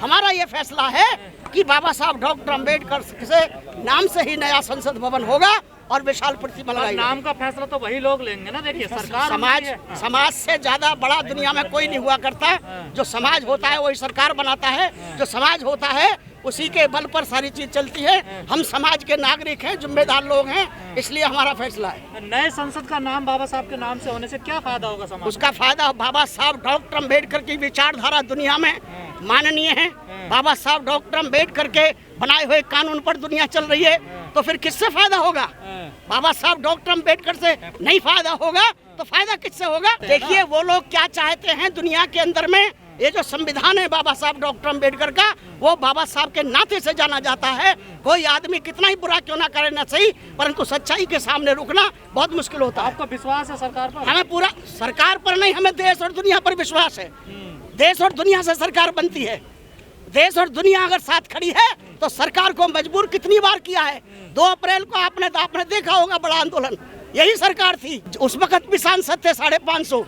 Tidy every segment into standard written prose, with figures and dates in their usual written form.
हमारा ये फैसला है कि बाबा साहब डॉक्टर अम्बेडकर से नाम से ही नया संसद भवन होगा और विशाल प्रतिमा लगाई। नाम का फैसला तो वही लोग लेंगे ना। देखिए सरकार समाज से ज्यादा बड़ा दुनिया में कोई नहीं हुआ करता। जो समाज होता है वही सरकार बनाता है। जो समाज होता है उसी के बल पर सारी चीज चलती है। हम समाज के नागरिक हैं, जिम्मेदार लोग हैं, इसलिए हमारा फैसला है। नए संसद का नाम बाबा साहब के नाम से होने से क्या फायदा होगा समाज? उसका फायदा बाबा साहब डॉक्टर अम्बेडकर की विचारधारा दुनिया में माननीय है। बाबा साहब डॉक्टर अम्बेडकर के बनाए हुए कानून पर दुनिया चल रही है, तो फिर किससे फायदा होगा? बाबा साहब डॉक्टर अम्बेडकर से नहीं फायदा होगा तो फायदा किससे होगा? देखिए वो लोग क्या चाहते हैं दुनिया के अंदर में। ये जो संविधान है बाबा साहब डॉक्टर अम्बेडकर का, वो बाबा साहब के नाते से जाना जाता है। कोई आदमी कितना ही बुरा क्यों ना करे ना सही, परंतु सच्चाई के सामने रुकना बहुत मुश्किल होता है। आपका विश्वास है सरकार पर? हमें पूरा सरकार पर नहीं, हमें देश और दुनिया पर विश्वास है। देश और दुनिया से सरकार बनती है। देश और दुनिया अगर साथ खड़ी है तो सरकार को मजबूर कितनी बार किया है। 2 अप्रैल को आपने देखा होगा बड़ा आंदोलन, यही सरकार थी। उस वक्त भी सांसद थे 550,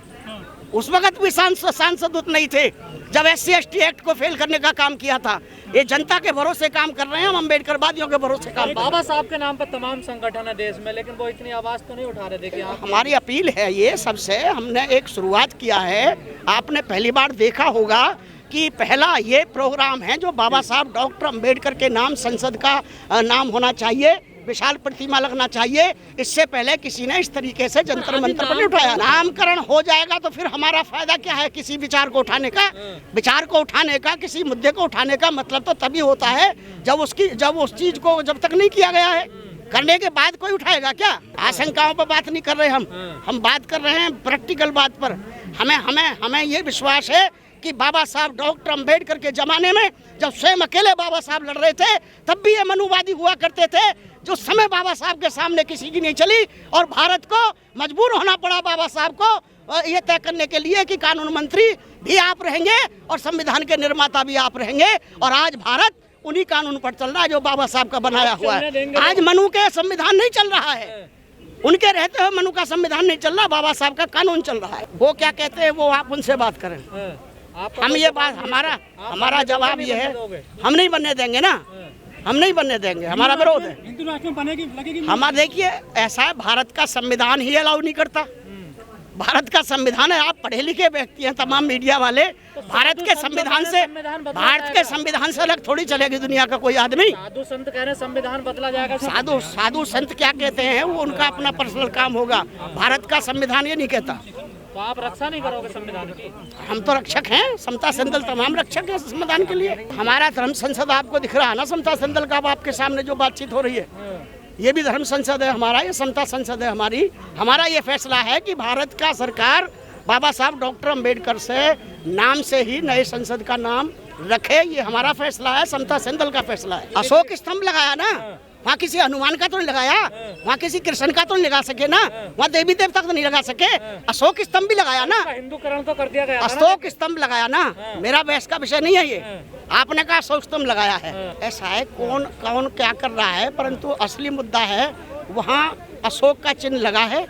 उस वक्त भी सांसद उतने ही थे जब SC/ST एक्ट को फेल करने का काम किया था। ये जनता के भरोसे काम कर रहे हैं, हम अम्बेडकरवादियों के भरोसे काम। बाबा साहब के नाम पर तमाम संगठन है देश में, लेकिन वो इतनी आवाज तो नहीं उठा रहे। देखिए हमारी अपील है ये सबसे, हमने एक शुरुआत किया है। आपने पहली बार देखा होगा कि पहला ये प्रोग्राम है जो बाबा साहब डॉक्टर अम्बेडकर के नाम संसद का नाम होना चाहिए, विशाल प्रतिमा लगना चाहिए। इससे पहले किसी ने इस तरीके से जंतर मंतर पर नहीं उठाया। नामकरण हो जाएगा तो फिर हमारा फायदा क्या है किसी विचार को उठाने का? विचार को उठाने का, किसी मुद्दे को उठाने का मतलब तो तभी होता है जब उस चीज को जब तक नहीं किया गया है, करने के बाद कोई उठाएगा क्या? आशंकाओं पर बात नहीं कर रहे हम बात कर रहे हैं प्रैक्टिकल बात पर। हमें ये विश्वास है कि बाबा साहब डॉक्टर अम्बेडकर के जमाने में जब स्वयं अकेले बाबा साहब लड़ रहे थे तब भी ये मनुवादी हुआ करते थे। जो समय बाबा साहब के सामने किसी की नहीं चली और भारत को मजबूर होना पड़ा बाबा साहब को ये तय करने के लिए कि कानून मंत्री भी आप रहेंगे और संविधान के निर्माता भी आप रहेंगे। और आज भारत उन्हीं कानून पर चल रहा है जो बाबा साहब का बनाया हुआ है। आज मनु के संविधान नहीं चल रहा है, उनके रहते हुए मनु का संविधान नहीं चल रहा, बाबा साहब का कानून चल रहा है। वो क्या कहते हैं वो आप उनसे बात करें। हम ये बात हमारा जवाब ये है, हम नहीं बनने देंगे ना, हम नहीं बनने देंगे, हमारा विरोध है। हिंदू राष्ट्र में बनेगी हमारा देखिए ऐसा है, भारत का संविधान ही अलाउ नहीं करता। भारत का संविधान है, आप पढ़े लिखे व्यक्ति हैं तमाम मीडिया वाले, भारत के संविधान से अलग थोड़ी चलेगी दुनिया का कोई आदमी। साधु संत कह रहे हैं संविधान बदला जाएगा। साधु संत क्या कहते हैं वो उनका अपना पर्सनल काम होगा, भारत का संविधान ये नहीं कहता। तो आप रक्षा नहीं करोगे संविधान की? हम तो रक्षक हैं, समता सेंदल तमाम रक्षक हैं संविधान के लिए। हमारा धर्म संसद आपको दिख रहा है ना, समता सेंदल का आपके सामने जो बातचीत हो रही है, ये भी धर्म संसद है हमारा, ये समता संसद है हमारी। हमारा ये फैसला है कि भारत का सरकार बाबा साहब डॉक्टर अम्बेडकर से नाम से ही नए संसद का नाम रखे, ये हमारा फैसला है, समता सेंदल का फैसला है। अशोक स्तंभ लगाया ना, वहाँ किसी हनुमान का तो नहीं लगाया, वहाँ किसी कृष्ण का तो नहीं लगा सके ना, वहाँ देवी देवता तो नहीं लगा सके। अशोक स्तंभ भी लगाया ना, हिंदूकरण तो कर दिया गया। अशोक स्तंभ लगाया ना, मेरा बहस का विषय नहीं है ये। आपने कहा अशोक स्तंभ लगाया है, ऐसा है कौन क्या कर रहा है, परंतु असली मुद्दा है वहाँ अशोक का चिन्ह लगा है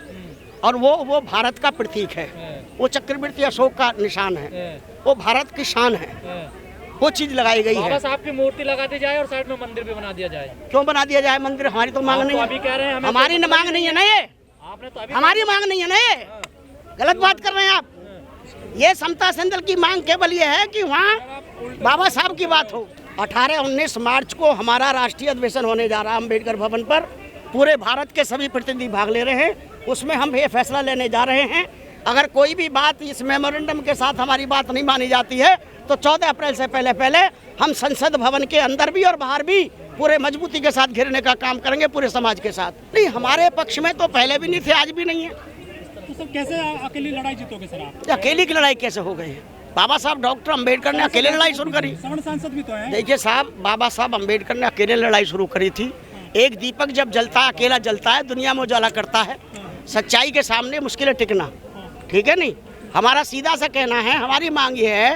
और वो भारत का प्रतीक है, वो चक्रवर्ती अशोक का निशान है, वो भारत की शान है, वो चीज लगाई गई है। बाबा साहब की मूर्ति लगा दी जाए और साइड में मंदिर भी बना दिया जाए। क्यों बना दिया जाए मंदिर? हमारी तो मांग नहीं है। अभी कह रहे हैं हमारी मांग नहीं है ना, ये आपने तो हमारी मांग नहीं है ना, ये गलत बात कर रहे हैं आप। ये समता सेंदल की मांग केवल ये है कि वहाँ बाबा साहब की बात हो। 18-19 मार्च को हमारा राष्ट्रीय अधिवेशन होने जा रहा है अम्बेडकर भवन पर, पूरे भारत के सभी प्रतिनिधि भाग ले रहे हैं। उसमें हम ये फैसला लेने जा रहे हैं, अगर कोई भी बात इस मेमोरेंडम के साथ हमारी बात नहीं मानी जाती है तो 14 अप्रैल से पहले हम संसद भवन के अंदर भी और बाहर भी पूरे मजबूती के साथ घेरने का काम करेंगे पूरे समाज के साथ। नहीं, हमारे पक्ष में तो पहले भी नहीं थे, आज भी नहीं है। तो सब कैसे अकेली लड़ाई जीतोगे सर आप? अकेली की लड़ाई कैसे हो गई? बाबा साहब डॉक्टर अम्बेडकर ने अकेले लड़ाई शुरू करी। सवर्ण सांसद भी तो है। देखिए साहब, बाबा साहब अम्बेडकर ने अकेले लड़ाई शुरू करी थी। एक दीपक जब जलता है, अकेला जलता है, दुनिया में उजाला करता है। सच्चाई के सामने मुश्किल है टिकना, ठीक है नहीं? हमारा सीधा सा कहना है, हमारी मांग ये है,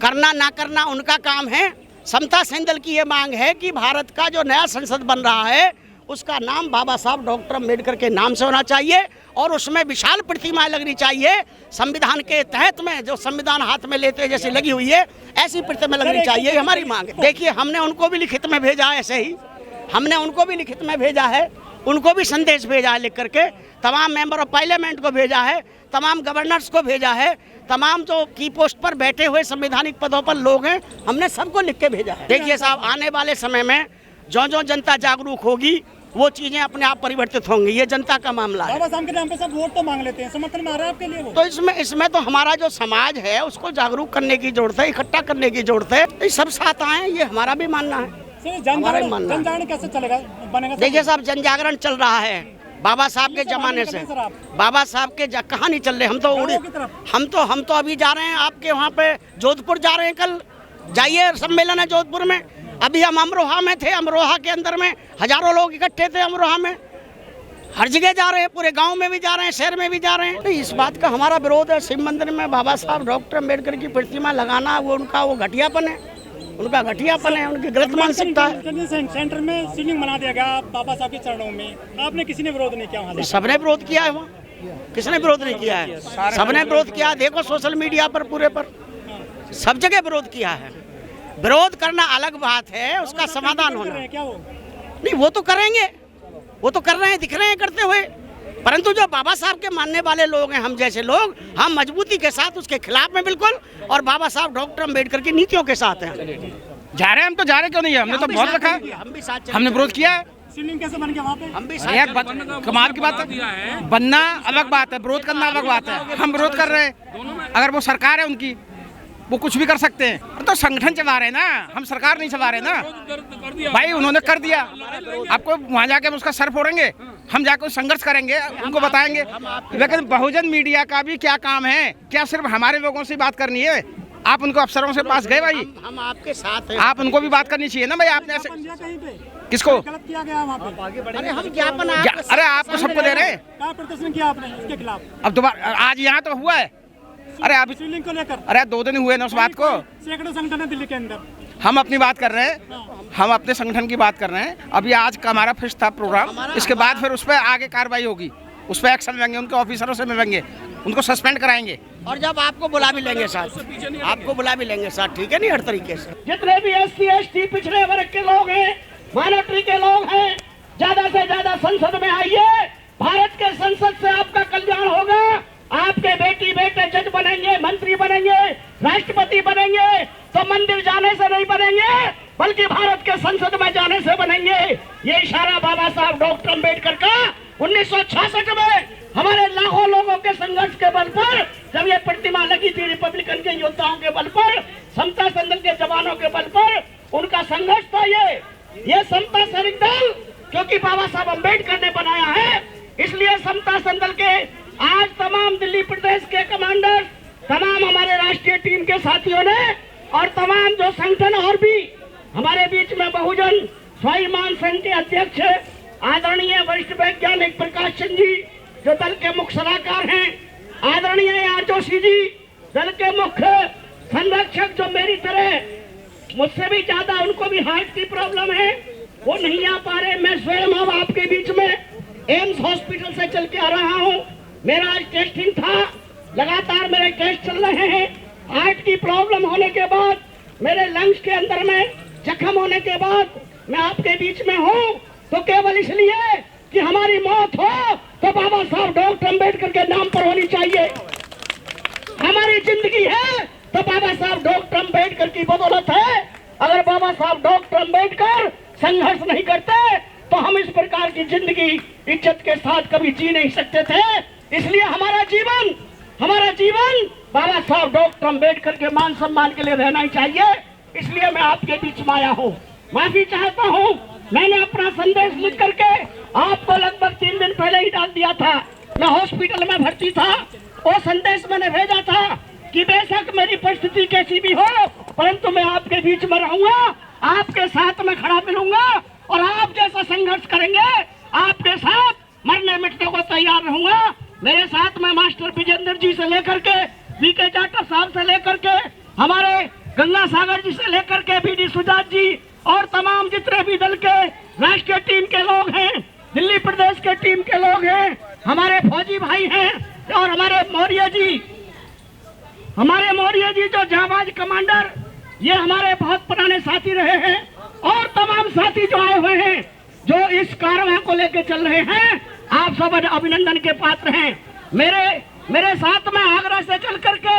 करना ना करना उनका काम है। समता सेंदल की ये मांग है कि भारत का जो नया संसद बन रहा है उसका नाम बाबा साहब डॉक्टर अम्बेडकर के नाम से होना चाहिए और उसमें विशाल प्रतिमाएं लगनी चाहिए। संविधान के तहत में जो संविधान हाथ में लेते जैसे लगी हुई है ऐसी प्रतिमा लगनी चाहिए, हमारी मांग है। देखिए हमने उनको भी लिखित में भेजा है, ऐसे ही हमने उनको भी लिखित में भेजा है, उनको भी संदेश भेजा है लिख करके, तमाम मेंबर ऑफ पार्लियामेंट को भेजा है, तमाम गवर्नर्स को भेजा है, तमाम जो की पोस्ट पर बैठे हुए संवैधानिक पदों पर लोग हैं, हमने सबको लिख के भेजा है। देखिए साहब, आने वाले समय में जो जनता जागरूक होगी वो चीजें अपने आप परिवर्तित होंगी, ये जनता का मामला है। बाबा साहब के नाम पे सब वोट तो मांग लेते हैं, समर्थन में आ रहा है आपके लिए वो? तो इसमें तो हमारा जो समाज है उसको जागरूक करने की जरूरत है, इकट्ठा करने की जरूरत है। ये सब साथ आए, ये हमारा भी मानना है। जन कैसे चलेगा, बनेगा? देखिए साहब, जन जागरण चल रहा है बाबा साहब के जमाने से। बाबा साहब के कहाँ नहीं चल रहे, हम तो अभी जा रहे हैं आपके वहाँ पे जोधपुर जा रहे हैं, कल जाइए, सम्मेलन है जोधपुर में। अभी हम अमरोहा में थे, अमरोहा के अंदर में हजारों लोग इकट्ठे थे अमरोहा में। हर जगह जा रहे हैं, पूरे गांव में भी जा रहे हैं, शहर में भी जा रहे हैं। तो इस बात का हमारा विरोध है। शिव मंदिर में बाबा साहब डॉक्टर अम्बेडकर की प्रतिमा लगाना वो उनका वो घटियापन है, उनकी गलत मानसिकता है। सेंटर में शिवलिंग बना दिया गया बाबा साहब के चरणों में, आपने किसी ने विरोध नहीं किया? सबने विरोध किया है, वहाँ किसने विरोध नहीं किया है? सबने विरोध किया। देखो सोशल मीडिया पर पूरे पर सब जगह विरोध किया है। विरोध करना अलग बात है, उसका समाधान होना। क्या वो नहीं, वो तो करेंगे, वो तो कर रहे हैं, दिख रहे हैं करते हुए। परंतु जो बाबा साहब के मानने वाले लोग हैं, हम जैसे लोग, हम मजबूती के साथ उसके खिलाफ में बिल्कुल, और बाबा साहब डॉक्टर अम्बेडकर की नीतियों के साथ हैं। जा रहे हैं हम तो, जा रहे क्यों नहीं है? हमने तो बहुत रखा, हम भी साथ, हमने विरोध किया है। शिवलिंग कैसे बन गया वहाँ पे? हम भी कमाल की बात है, बनना अलग बात है, विरोध करना अलग बात है। हम विरोध कर रहे हैं, अगर वो सरकार है उनकी, वो कुछ भी कर सकते हैं। तो संगठन चला रहे हैं ना, हम सरकार नहीं चला रहे ना भाई। उन्होंने कर दिया, आपको वहाँ जाके हम उसका सर फोड़ेंगे, हम जाकर संघर्ष करेंगे, उनको बताएंगे। लेकिन बहुजन मीडिया का भी क्या काम है? क्या सिर्फ हमारे लोगों से बात करनी है? आप उनको अफसरों से पास गए भाई, हम आपके साथ हैं, आप उनको भी बात करनी चाहिए ना भाई। आपने ऐसे किसको गलत किया गया वहाँ पे? अरे हम ज्ञापन, अरे आपको सबको दे रहे हैं। क्या प्रदर्शन किया आपने उसके खिलाफ? अब दोबारा आज यहाँ तो हुआ है। अरे अभी शिवलिंग को लेकर, अरे 2 दिन हुए ना उस बात को। सैकड़ों संगठन है दिल्ली के अंदर। हम अपनी बात कर रहे हैं, हम अपने संगठन की बात कर रहे हैं। अभी आज का हमारा फिक्स था प्रोग्राम, इसके बाद फिर उस पर आगे कार्रवाई होगी, उस पर एक्शन लेंगे, उनके ऑफिसरों से मिलेंगे, उनको सस्पेंड कराएंगे। और जब आपको बुला भी लेंगे साथ, आपको बुला भी लेंगे साथ, ठीक है नहीं, हर तरीके से। जितने भी SC ST पिछड़े वर्ग के लोग हैं, माइनॉरिटी के लोग हैं, ज्यादा से ज्यादा संसद में आइए। भारत के संसद से आपका कल्याण होगा। आपके बेटी बेटे जज बनेंगे, मंत्री बनेंगे, राष्ट्रपति बनेंगे, तो मंदिर जाने से नहीं बनेंगे, बल्कि भारत के संसद में जाने से बनेंगे। ये इशारा बाबा साहब डॉक्टर अम्बेडकर का 1966 में हमारे लाखों लोगों के संघर्ष के बल पर, जब ये प्रतिमा लगी थी, रिपब्लिकन के योद्धाओं के बल पर, समता संदल के जवानों के बल पर, उनका संघर्ष था। ये समता सैनिक दल क्योंकि बाबा साहब अम्बेडकर ने बनाया है, इसलिए समता संदल के आज तमाम दिल्ली प्रदेश के कमांडर, तमाम हमारे राष्ट्रीय टीम के साथियों ने, और तमाम जो संगठन और भी हमारे बीच में बहुजन स्वाभिमान संघ के अध्यक्ष आदरणीय वरिष्ठ वैज्ञानिक प्रकाश चंद जी, जो दल के मुख्य सलाहकार हैं, आदरणीय आर जोशी जी, दल के मुख्य संरक्षक, जो मेरी तरह मुझसे भी ज्यादा उनको भी हार्ट की प्रॉब्लम है, वो नहीं आ पा रहे। मैं स्वयं अब आपके बीच में एम्स हॉस्पिटल से चल के आ रहा हूँ। मेरा आज टेस्टिंग था, लगातार मेरे टेस्ट चल रहे हैं। हार्ट की प्रॉब्लम होने के बाद, मेरे लंग्स के अंदर में जख्म होने के बाद मैं आपके बीच में हूँ, तो केवल इसलिए कि हमारी मौत हो तो बाबा साहब डॉक्टर अम्बेडकर के नाम पर होनी चाहिए। हमारी जिंदगी है तो बाबा साहब डॉक्टर अम्बेडकर की बदौलत है। अगर बाबा साहब डॉक्टर अम्बेडकर संघर्ष नहीं करते तो हम इस प्रकार की जिंदगी इज्जत के साथ कभी जी नहीं सकते थे। इसलिए हमारा जीवन बाबा साहब डॉक्टर अम्बेडकर के मान सम्मान के लिए रहना ही चाहिए। इसलिए मैं आपके बीच में आया हूँ, माफी चाहता हूँ। मैंने अपना संदेश लिख करके आपको लगभग 3 दिन पहले ही डाल दिया था। मैं हॉस्पिटल में भर्ती था, वो संदेश मैंने भेजा था कि बेशक मेरी परिस्थिति कैसी भी हो, परंतु मैं आपके बीच में रहूंगा, आपके साथ में खड़ा मिलूंगा और आप जैसा संघर्ष करेंगे, आपके साथ मरने मिटने को तैयार रहूंगा। मेरे साथ में मास्टर विजेंद्र जी से लेकर के VK जाटव साहब से लेकर के हमारे गंगा सागर जी से लेकर के BD सुजात जी और तमाम जितने भी दल के राष्ट्रीय टीम के लोग हैं, दिल्ली प्रदेश के टीम के लोग हैं, हमारे फौजी भाई हैं और हमारे मौर्य जी जो जाबाज कमांडर, ये हमारे बहुत पुराने साथी रहे हैं और तमाम साथी जो आए हुए हैं जो इस कार्रवाई को लेकर चल रहे हैं, आप सब अभिनंदन के पात्र हैं। मेरे साथ में आगरा से चल करके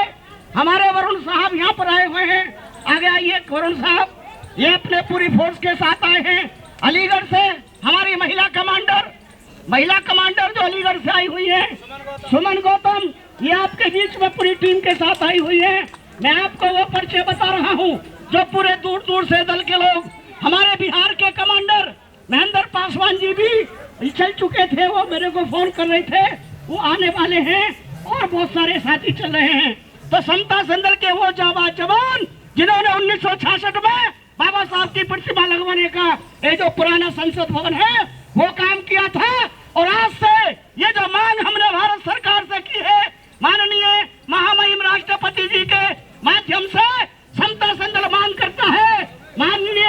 हमारे वरुण साहब यहाँ पर आए हुए हैं। आगे आइए वरुण साहब, ये अपने पूरी फोर्स के साथ आए हैं। अलीगढ़ से हमारी महिला कमांडर जो अलीगढ़ से आई हुई है, सुमन गौतम, ये आपके बीच में पूरी टीम के साथ आई हुई है। मैं आपको वो परिचय बता रहा हूँ जो पूरे दूर दूर से दल के लोग, हमारे बिहार के कमांडर महेंद्र पासवान जी भी चल चुके थे, वो मेरे को फोन कर रहे थे, वो आने वाले हैं और बहुत सारे साथी चल रहे हैं। तो समता संदल के वो जाबाज जवान जिन्होंने 1966 में बाबा साहब की प्रतिमा लगवाने का ये जो पुराना संसद भवन है वो काम किया था, और आज से ये जो मांग हमने भारत सरकार से की है, माननीय महामहिम राष्ट्रपति जी के माध्यम से समता संदल मांग करता है, माननीय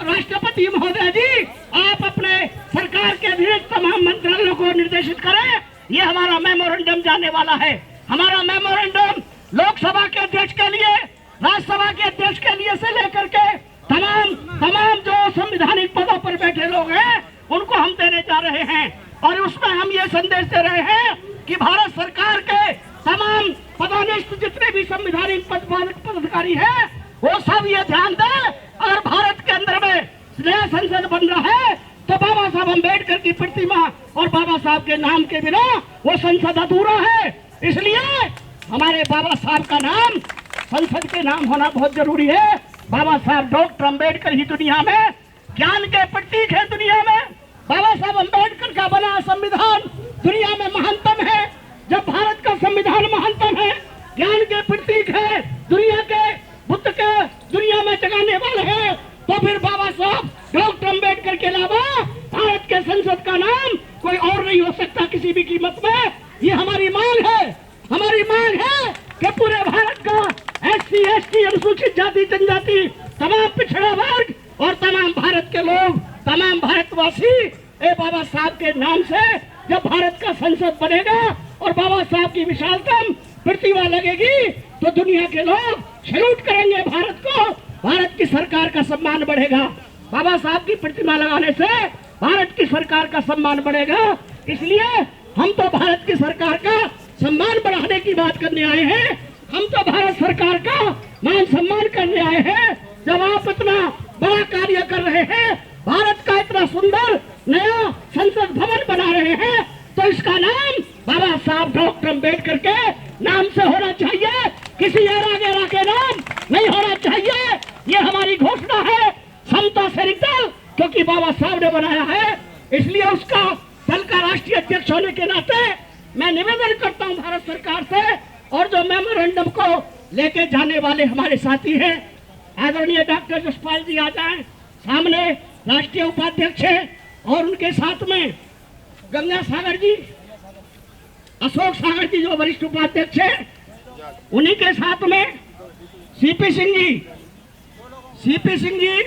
राष्ट्रपति महोदय जी, आप अपने सरकार के विरुद्ध तमाम मंत्रालयों को निर्देशित करें। ये हमारा मेमोरेंडम जाने वाला है। हमारा मेमोरेंडम लोकसभा के अध्यक्ष के लिए, राज्यसभा के अध्यक्ष के लिए से लेकर के तमाम जो संवैधानिक पदों पर बैठे लोग हैं उनको हम देने जा रहे हैं। और उसमें हम ये संदेश दे रहे हैं कि भारत सरकार के तमाम पदोन्नत जितने भी संवैधानिक पदाधिकारी हैं वो सब ये ध्यान दें, अगर भारत के अंदर में नया संसद बन रहा है तो बाबा साहब अम्बेडकर की प्रतिमा और बाबा साहब के नाम के बिना वो संसद अधूरा है। इसलिए हमारे बाबा साहब का नाम संसद के नाम होना बहुत जरूरी है। बाबा साहब डॉक्टर अम्बेडकर ही दुनिया में ज्ञान के प्रतीक है। दुनिया में बाबा साहब अम्बेडकर का बना संविधान दुनिया में महानतम है। जब भारत का संविधान महानतम है, ज्ञान के प्रतीक है, दुनिया के बुद्ध के दुनिया में जगाने वाले हैं, तो फिर बाबा साहब डॉक्टर अम्बेडकर के अलावा भारत के संसद का नाम कोई और नहीं हो सकता किसी भी कीमत में। ये हमारी मांग है। हमारी मांग है कि पूरे भारत का SC ST अनुसूचित जाति जनजाति, तमाम पिछड़ा वर्ग और तमाम भारत के लोग, तमाम भारतवासी ए बाबा साहब के नाम से जब भारत का संसद बनेगा और बाबा साहब की विशालतम प्रतिमा लगेगी तो दुनिया के लोग सैल्यूट करेंगे भारत को। भारत की सरकार का सम्मान बढ़ेगा। बाबा साहब की प्रतिमा लगाने से भारत की सरकार का सम्मान बढ़ेगा। इसलिए हम तो भारत की सरकार का सम्मान बढ़ाने की बात करने आए हैं। हम तो भारत सरकार का मान सम्मान करने आए हैं। जब आप इतना बड़ा कार्य कर रहे हैं, भारत का इतना सुंदर नया संसद भवन बना रहे हैं, तो इसका नाम बाबा साहब डॉक्टर अम्बेडकर के नाम से होना चाहिए, किसी और के नाम नहीं होना चाहिए। ये हमारी घोषणा है समता सैनिक दल, क्योंकि बाबा साहब ने बनाया है, इसलिए उसका दल का राष्ट्रीय अध्यक्ष होने के नाते मैं निवेदन करता हूं भारत सरकार से। और जो मेमोरेंडम को लेके जाने वाले हमारे साथी हैं, आदरणीय डॉक्टर जसपाल जी आ जाएं सामने, राष्ट्रीय उपाध्यक्ष है, और उनके साथ में गंगा सागर जी, अशोक सागर जी जो वरिष्ठ उपाध्यक्ष है, उन्हीं के साथ में सीपी सिंह जी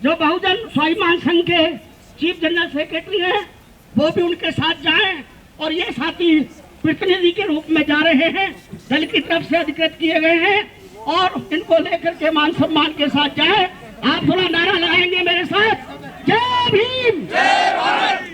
जो बहुजन स्वाभिमान संघ के चीफ जनरल सेक्रेटरी हैं, वो भी उनके साथ जाएं। और ये साथी प्रतिनिधि के रूप में जा रहे हैं, दल की तरफ से अधिकृत किए गए हैं, और इनको लेकर के मान सम्मान के साथ जाएं। आप थोड़ा नारा लगाएंगे मेरे साथ, जय भीम, जय भारत।